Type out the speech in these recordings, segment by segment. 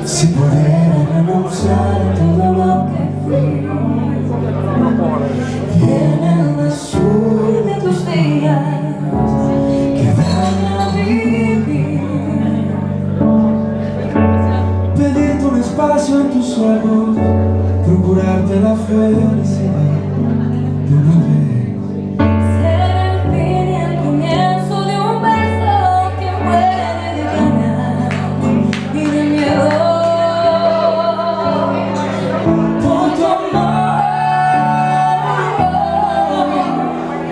Si pudiera renunciar a todo lo que fui y en el azul de tus días quedarme a vivir, pedirte un espacio en tus ojos, procurarte la felicidad de una vez.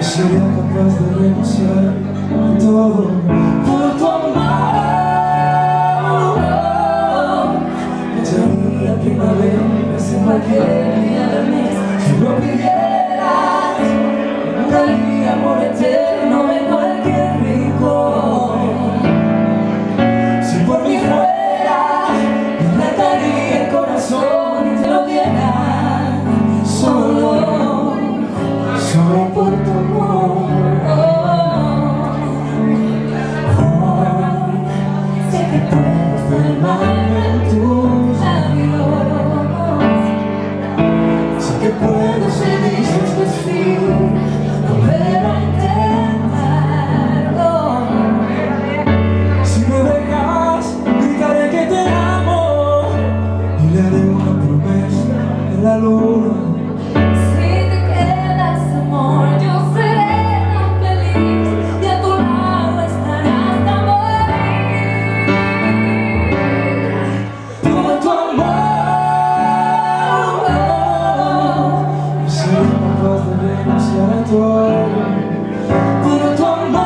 Sería capaz de renunciar a todo por tu amor. Echaría primavera en cualquier día del mes. Si lo pidieras, daría amor eterno en cualquier rincón. Si por mí fuera, me trataría el corazón y te lo diera. Solo por tu amor. Sé que puedes calmarme en tus labios. Sé que puedo ser disfícil, volver a intentarlo. Si me dejas, gritaré que te amo y le haré una promesa en la luna. Por tu amor,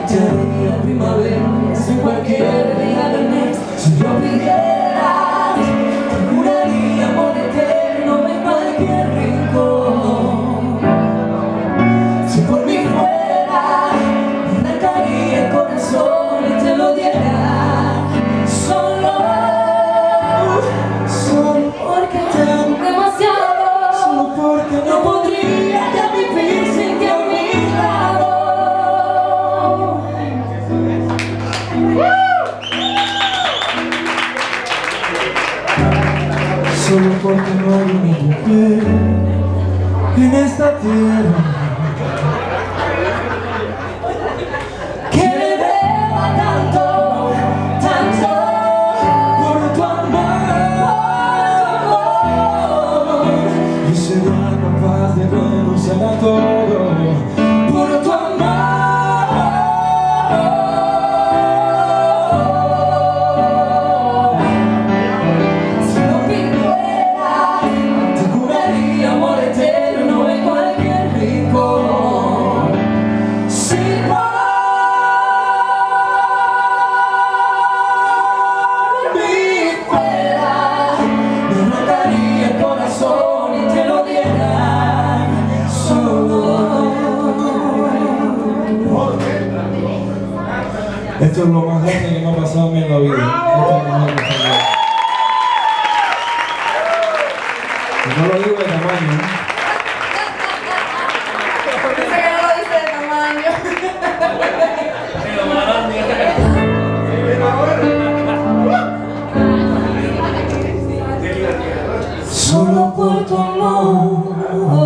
echaría primavera en cualquier día del mes. Si lo pidieras, te juraría amor eterno en cualquier rincón. Si por mí fuera, me arrancaría el corazón y te lo diera. Solo porque te amo demasiado. Porque no podría ya vivir sin ti a mi lado. Solo porque no hay una mujer en esta tierra que me deba tanto, tanto por tu amor. Y sería capaz de renunciar a todo por tu amor. Si no pidieras, te juraría amor eterno en cualquier rincón. Si por mí fuera, me arrancaría el corazón y te lo diera. Esto es lo más grande que me ha pasado a mí en la vida. Esto es lo más grande. Y no lo digo de tamaño, ¿no? Dice que no lo dice de tamaño. Solo por tu amor.